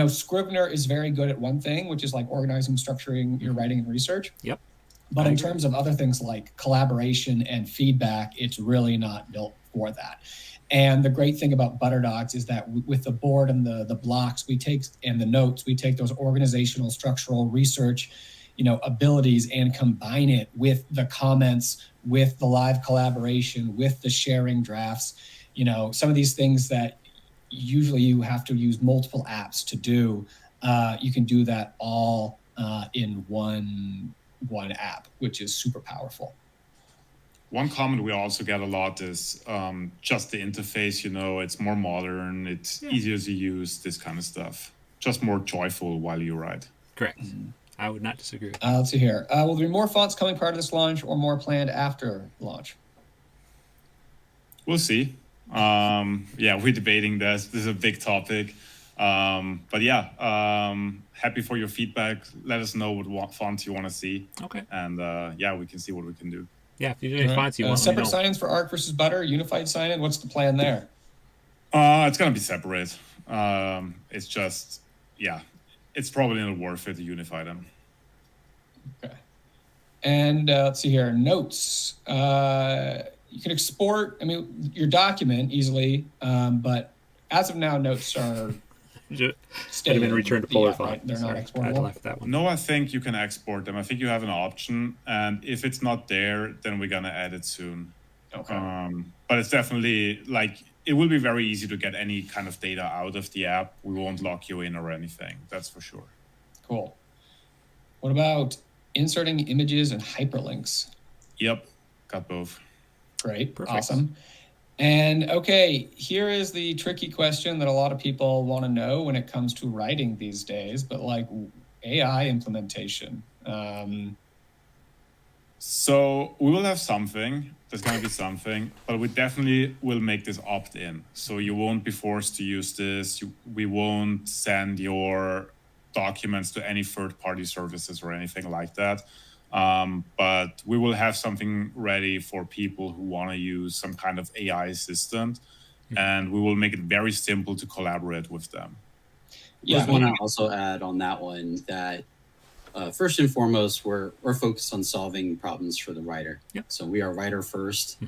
Scrivener is very good at one thing, which is like organizing, structuring your writing and research. Yep. But in terms of other things like collaboration and feedback, it's really not built for that. And the great thing about ButterDocs is that with the board and the blocks and the notes, we take those organizational, structural, research, abilities and combine it with the comments, with the live collaboration, with the sharing drafts. Some of these things that usually you have to use multiple apps to do, you can do that all in one app, which is super powerful. One comment we also get a lot is just the interface, it's more modern, it's easier to use, this kind of stuff. Just more joyful while you write. Correct. I would not disagree with that. Let's see here. Will there be more fonts coming part of this launch or more planned after launch? We'll see. We're debating this. This is a big topic. Happy for your feedback. Let us know what fonts you want to see. Okay. And we can see what we can do. Yeah, if there's any fonts you want, separate sign-ins for Arc versus Butter, unified sign-in. What's the plan there? It's gonna be separate. It's just, it's probably not worth it to unify them. Okay. And let's see here. Notes. You can export, your document easily, but as of now, notes are staying in return to Polar font. Right? They're not exportable. I left that one. No, I think you can export them. I think you have an option, and if it's not there, then we're gonna add it soon. Okay. But it's definitely it will be very easy to get any kind of data out of the app. We won't lock you in or anything. That's for sure. Cool. What about inserting images and hyperlinks? Yep, got both. Great. Perfect. Awesome. And okay, here is the tricky question that a lot of people want to know when it comes to writing these days, but like AI implementation. So we will have something. There's going to be something, but we definitely will make this opt-in. So you won't be forced to use this. We won't send your documents to any third-party services or anything like that. But we will have something ready for people who want to use some kind of AI assistant, and we will make it very simple to collaborate with them. I just want to also add on that one that first and foremost, we're focused on solving problems for the writer. Yep. So we are writer first.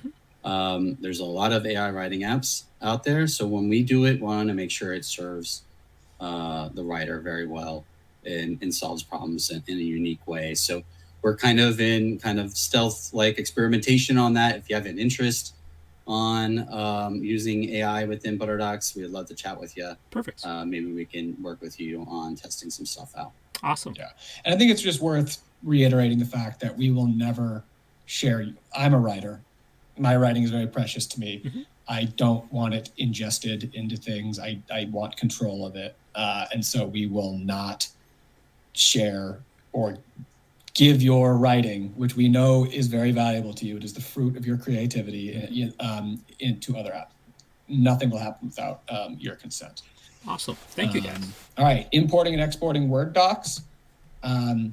There's a lot of AI writing apps out there. So when we do it, we want to make sure it serves the writer very well and solves problems in a unique way. So we're kind of in stealth-like experimentation on that. If you have an interest on using AI within ButterDocs, we'd love to chat with you. Perfect. Maybe we can work with you on testing some stuff out. Awesome. Yeah. And I think it's just worth reiterating the fact that we will never share. I'm a writer. My writing is very precious to me. I don't want it ingested into things. I want control of it. And so we will not share or give your writing, which we know is very valuable to you. It is the fruit of your creativity into other apps. Nothing will happen without your consent. Awesome. Thank you, guys. All right. Importing and exporting Word docs. We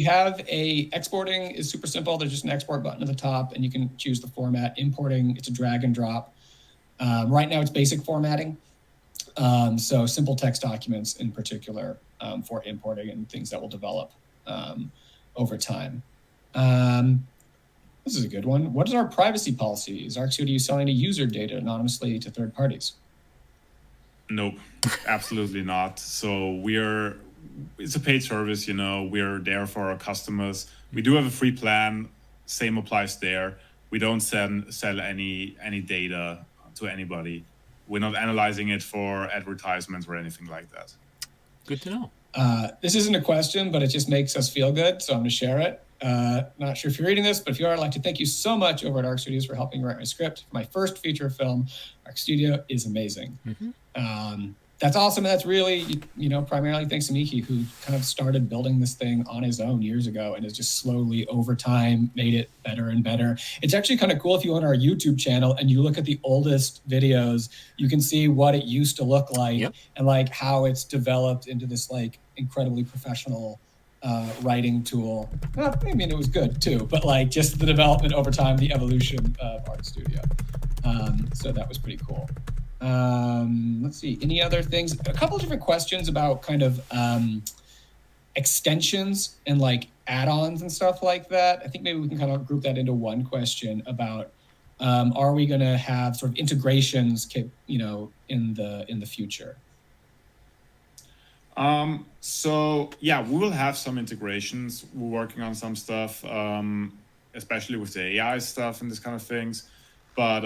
have exporting is super simple. There's just an export button at the top and you can choose the format. Importing, it's a drag and drop. Right now it's basic formatting. So simple text documents in particular for importing and things that will develop over time. This is a good one. What is our privacy policy? Is ArcStudio selling any user data anonymously to third parties? Nope, absolutely not. So it's a paid service, we're there for our customers. We do have a free plan. Same applies there. We don't sell any data to anybody. We're not analyzing it for advertisements or anything like that. Good to know. This isn't a question, but it just makes us feel good, so I'm going to share it. Not sure if you're reading this, but if you are, I'd like to thank you so much over at Arc Studios for helping write my script. For my first feature film, Arc Studio is amazing. That's awesome. That's really, primarily thanks to Miki, who kind of started building this thing on his own years ago and has just slowly over time made it better and better. It's actually kind of cool if you go on our YouTube channel and you look at the oldest videos, you can see what it used to look like and like how it's developed into this like incredibly professional writing tool. I mean, it was good too, but like just the development over time, the evolution of Art Studio. So that was pretty cool. Let's see, any other things? A couple of different questions about kind of extensions and like add-ons and stuff like that. I think maybe we can kind of group that into one question about are we going to have sort of integrations, in the future? So yeah, we will have some integrations. We're working on some stuff, especially with the AI stuff and this kind of things. But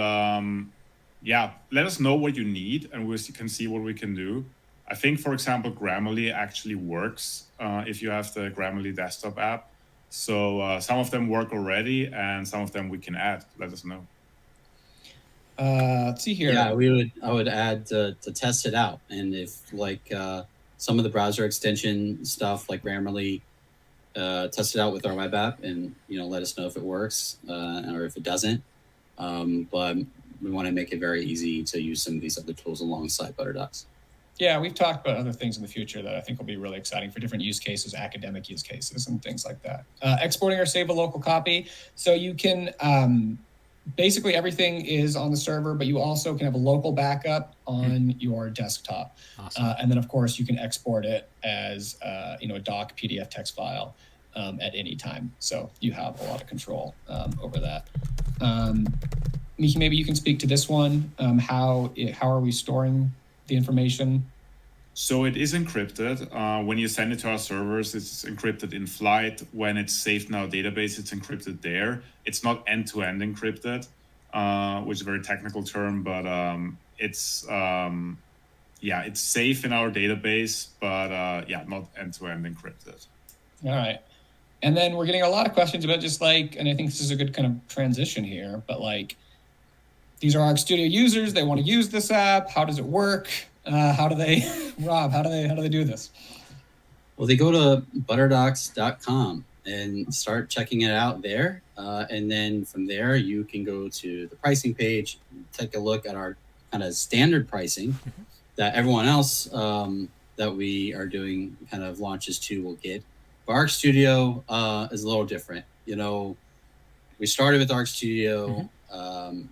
yeah, let us know what you need and we can see what we can do. I think, for example, Grammarly actually works if you have the Grammarly desktop app. So some of them work already and some of them we can add. Let us know. Let's see here. Yeah, I would add to test it out. And if like some of the browser extension stuff like Grammarly, test it out with our web app and, let us know if it works or if it doesn't. But we want to make it very easy to use some of these other tools alongside ButterDocs. Yeah, we've talked about other things in the future that I think will be really exciting for different use cases, academic use cases, and things like that. Exporting or save a local copy. So you can, basically everything is on the server, but you also can have a local backup on your desktop. Awesome. And then, of course, you can export it as, a doc, PDF, text file at any time. So you have a lot of control over that. Miki, maybe you can speak to this one. How are we storing the information? So it is encrypted. When you send it to our servers, it's encrypted in flight. When it's saved in our database, it's encrypted there. It's not end-to-end encrypted, which is a very technical term, but it's safe in our database, but not end-to-end encrypted. All right. And then we're getting a lot of questions about just like, and I think this is a good kind of transition here, but like, these are Arc Studio users. They want to use this app. How does it work? How do they, Rob, how do they do this? Well, they go to butterdocs.com and start checking it out there. And then from there, you can go to the pricing page, take a look at our kind of standard pricing that everyone else that we are doing kind of launches to will get. But Arc Studio is a little different. We started with Arc Studio.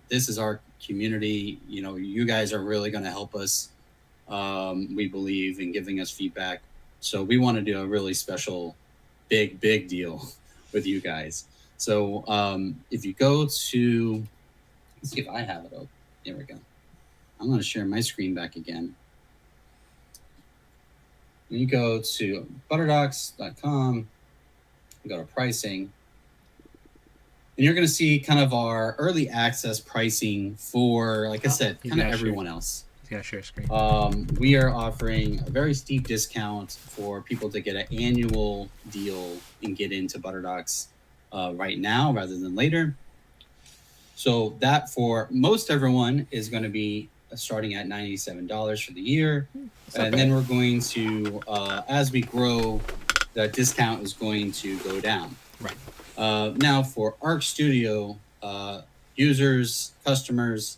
This is our community. You guys are really going to help us, we believe, in giving us feedback. So we want to do a really special, big deal with you guys. So if you go to, let's see if I have it open. There we go. I'm going to share my screen back again. When you go to butterdocs.com, go to pricing, and you're going to see kind of our early access pricing for, like I said, kind of everyone else. Yeah, share screen. We are offering a very steep discount for people to get an annual deal and get into ButterDocs right now rather than later. So that for most everyone is going to be starting at $97 for the year. And then we're going to, as we grow, that discount is going to go down. Right. Now for Arc Studio users, customers,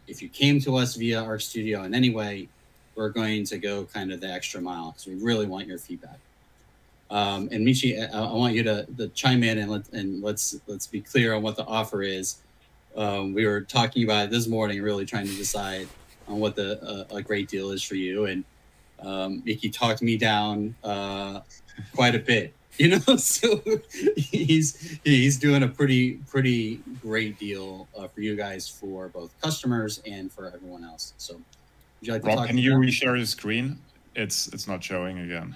if you came to us via Arc Studio in any way, we're going to go kind of the extra mile because we really want your feedback. And Michi, I want you to chime in and let's be clear on what the offer is. We were talking about it this morning, really trying to decide on what a great deal is for you. And Mickey talked me down quite a bit, so he's doing a pretty great deal for you guys, for both customers and for everyone else. So would you like to Rob, talk can you reshare your screen? It's not showing again.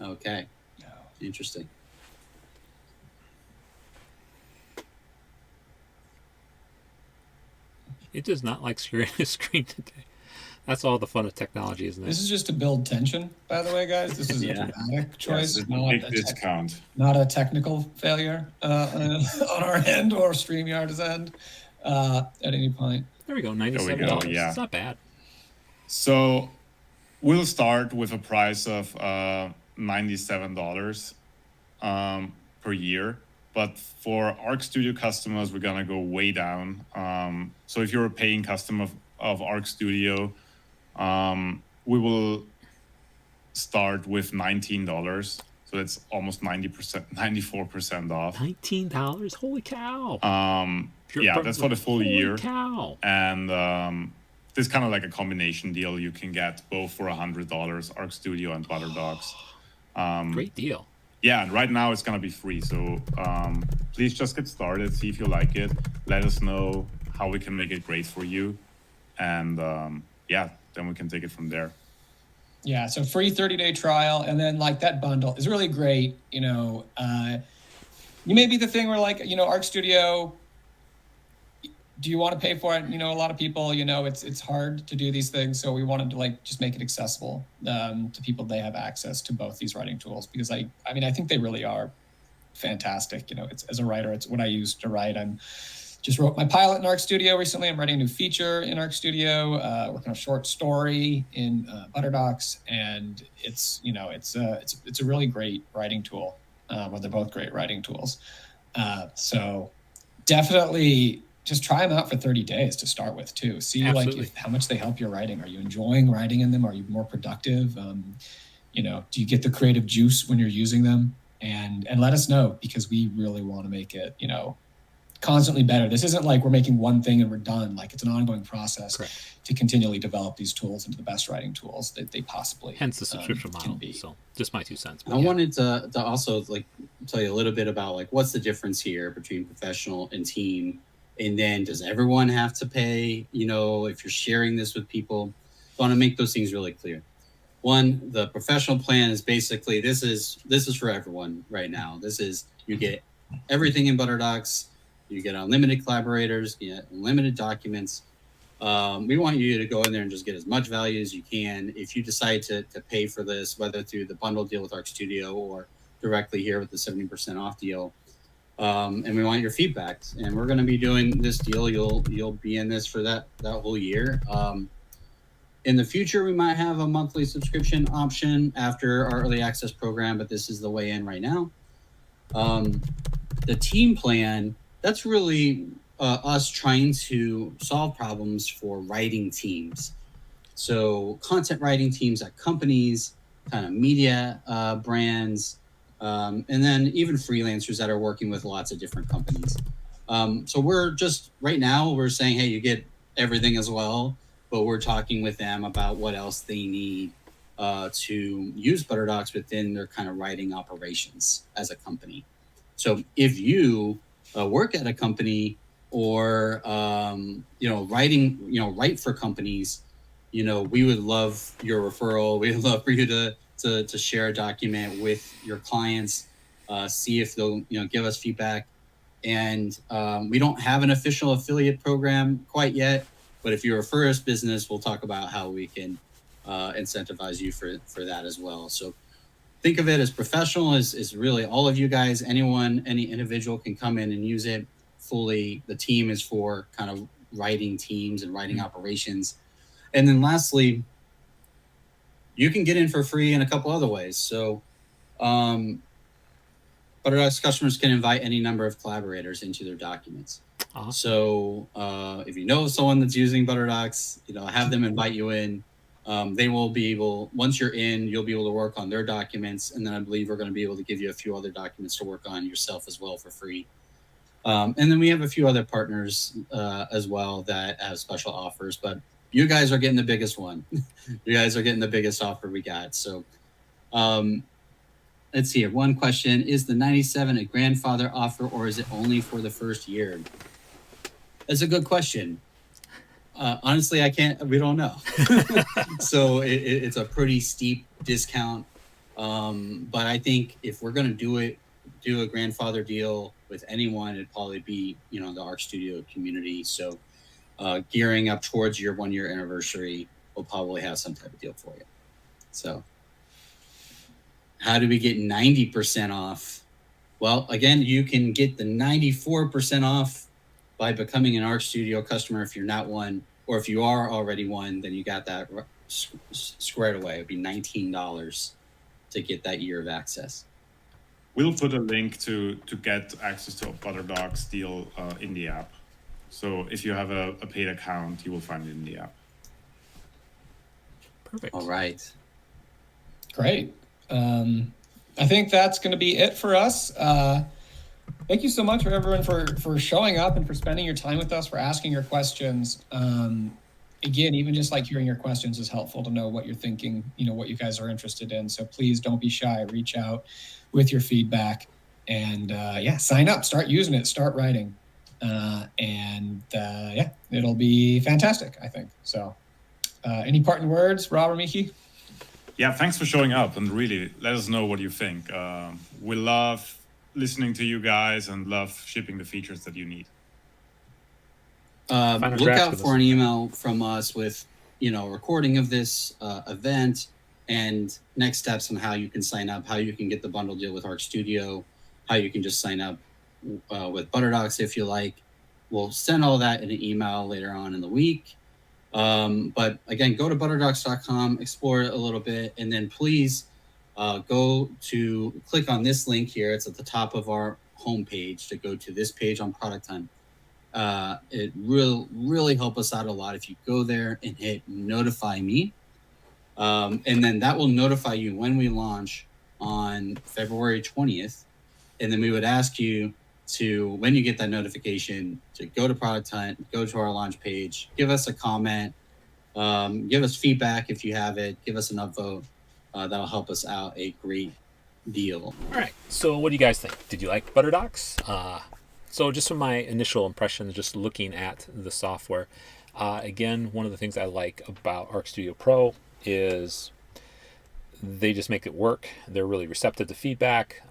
Okay. Interesting. It does not like sharing a screen today. That's all the fun of technology, isn't it? This is just to build tension, by the way, guys. This is a dramatic choice, Yes, not big discount. Not a technical failure on our end or StreamYard's end at any point. There we go, $97. Yeah. It's not bad. So we'll start with a price of $97 per year. But for Arc Studio customers, we're going to go way down. So if you're a paying customer of Arc Studio, we will start with $19. So it's almost 90%, 94% off. $19? Holy cow! Yeah, that's for the full Holy year. cow! And this is kind of like a combination deal. You can get both for $100, Arc Studio and ButterDocs. Great deal. Yeah, and right now it's going to be free. So please just get started, see if you like it. Let us know how we can make it great for you. And yeah, then we can take it from there. Yeah, so free 30-day trial, and then like that bundle is really great. You may be the thing where like, Arc Studio, do you want to pay for it? A lot of people, it's hard to do these things. So we wanted to like just make it accessible to people. They have access to both these writing tools because I think they really are fantastic. It's, as a writer, it's what I use to write. I'm just wrote my pilot in Arc Studio recently. I'm writing a new feature in Arc Studio, working on a short story in ButterDocs, and it's a really great writing tool. Well, they're both great writing tools. So definitely just try them out for 30 days to start with too. See how much they help your writing. Are you enjoying writing in them? Are you more productive? Do you get the creative juice when you're using them? And let us know, because we really want to make it, constantly better. This isn't like we're making one thing and we're done. Like, it's an ongoing process. Correct. To continually develop these tools into the best writing tools that they possibly hence the subscription model. Can be. So just my 2 cents. I wanted to also like tell you a little bit about like what's the difference here between professional and team, and then does everyone have to pay? If you're sharing this with people, I want to make those things really clear. One, the professional plan is basically this is for everyone right now. This is, you get everything in ButterDocs. You get unlimited collaborators, you get unlimited documents. We want you to go in there and just get as much value as you can. If you decide to pay for this, whether through the bundle deal with Arc Studio or directly here with the 70% off deal, and we want your feedback. And we're going to be doing this deal. You'll be in this for that whole year. In the future, we might have a monthly subscription option after our early access program, but this is the way in right now. The team plan, that's really us trying to solve problems for writing teams. So content writing teams at companies, kind of media brands, and then even freelancers that are working with lots of different companies. So we're just, right now, we're saying, hey, you get everything as well, but we're talking with them about what else they need to use ButterDocs within their kind of writing operations as a company. So if you work at a company or write for companies, we would love your referral. We'd love for you to share a document with your clients, see if they'll give us feedback. And we don't have an official affiliate program quite yet, but if you refer us business, we'll talk about how we can incentivize you for that as well. So think of it as professional is really all of you guys. Any individual can come in and use it fully. The team is for kind of writing teams and writing operations. And then lastly, you can get in for free in a couple other ways. So ButterDocs customers can invite any number of collaborators into their documents. Awesome. So if you know someone that's using ButterDocs, have them invite you in. They will be able, once you're in, you'll be able to work on their documents. And then I believe we're going to be able to give you a few other documents to work on yourself as well for free. And then we have a few other partners as well that have special offers, but you guys are getting the biggest one. You guys are getting the biggest offer we got. So let's see here. One question, is the 97 a grandfather offer, or is it only for the first year? That's a good question. Honestly, we don't know. So it's a pretty steep discount. But I think if we're going to do a grandfather deal with anyone, it'd probably be, the Arc Studio community. So gearing up towards your 1-year anniversary, we'll probably have some type of deal for you. So how do we get 90% off? Well, again, you can get the 94% off by becoming an Arc Studio customer if you're not one. or if you are already one, then you got that squared away. It'd be $19 to get that year of access. We'll put a link to get access to a ButterDocs deal in the app. So if you have a paid account, you will find it in the app. Perfect. All right. Great. I think that's going to be it for us. Thank you so much for everyone for showing up and for spending your time with us, for asking your questions. Again, even just like hearing your questions is helpful to know what you're thinking, what you guys are interested in. So please don't be shy. Reach out with your feedback and sign up, start using it, start writing. It'll be fantastic, I think. So any parting words, Rob or Miki? Yeah, thanks for showing up, and really let us know what you think. We love listening to you guys and love shipping the features that you need. Look out for an email from us with, a recording of this event and next steps on how you can sign up, how you can get the bundle deal with Arc Studio, how you can just sign up with ButterDocs if you like. We'll send all that in an email later on in the week. But again, go to butterdocs.com, explore it a little bit, and then please click on this link here. It's at the top of our homepage to go to this page on Product Hunt. It will really help us out a lot if you go there and hit notify me. And then that will notify you when we launch on February 20th. And then we would ask you to, when you get that notification, to go to Product Hunt, go to our launch page, give us a comment, give us feedback if you have it, give us an upvote. That'll help us out a great deal. All right. So what do you guys think? Did you like ButterDocs? So just from my initial impressions, just looking at the software, again, one of the things I like about Arc Studio Pro is they just make it work. They're really receptive to feedback.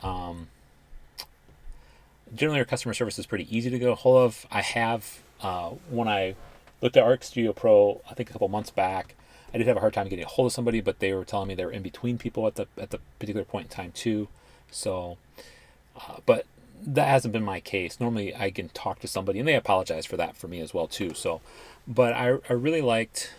Generally, our customer service is pretty easy to get a hold of. I have, when I looked at Arc Studio Pro, I think a couple months back, I did have a hard time getting a hold of somebody, but they were telling me they were in between people at the particular point in time too. So, but that hasn't been my case. Normally, I can talk to somebody, and they apologize for that for me as well too. So, but I really liked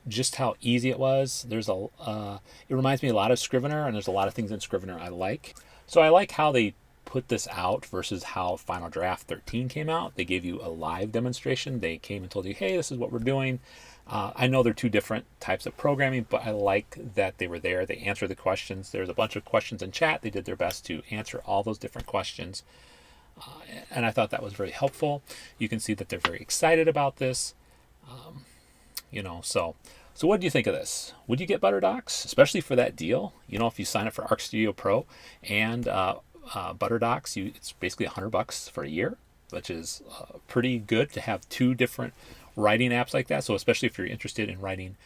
just how easy it was. It reminds me a lot of Scrivener, and there's a lot of things in Scrivener I like. So I like how they put this out versus how Final Draft 13 came out. They gave you a live demonstration. They came and told you, hey, this is what we're doing. I know they're two different types of programming, but I like that they were there. They answered the questions. There's a bunch of questions in chat. They did their best to answer all those different questions. And I thought that was very helpful. You can see that they're very excited about this. So what do you think of this? Would you get ButterDocs, especially for that deal? If you sign up for Arc Studio Pro and ButterDocs, it's basically $100 for a year, which is pretty good to have two different writing apps like that. So especially if you're interested in writing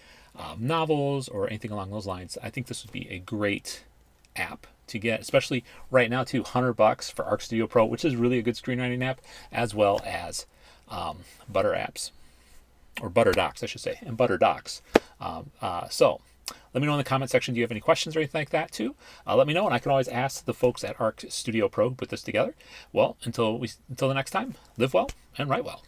novels or anything along those lines, I think this would be a great app to get, especially right now too. $100 for Arc Studio Pro, which is really a good screenwriting app, as well as Butter apps. Or ButterDocs, I should say, and ButterDocs. So let me know in the comment section, do you have any questions or anything like that too? Let me know, and I can always ask the folks at Arc Studio Pro who put this together. Well, until the next time, live well and write well.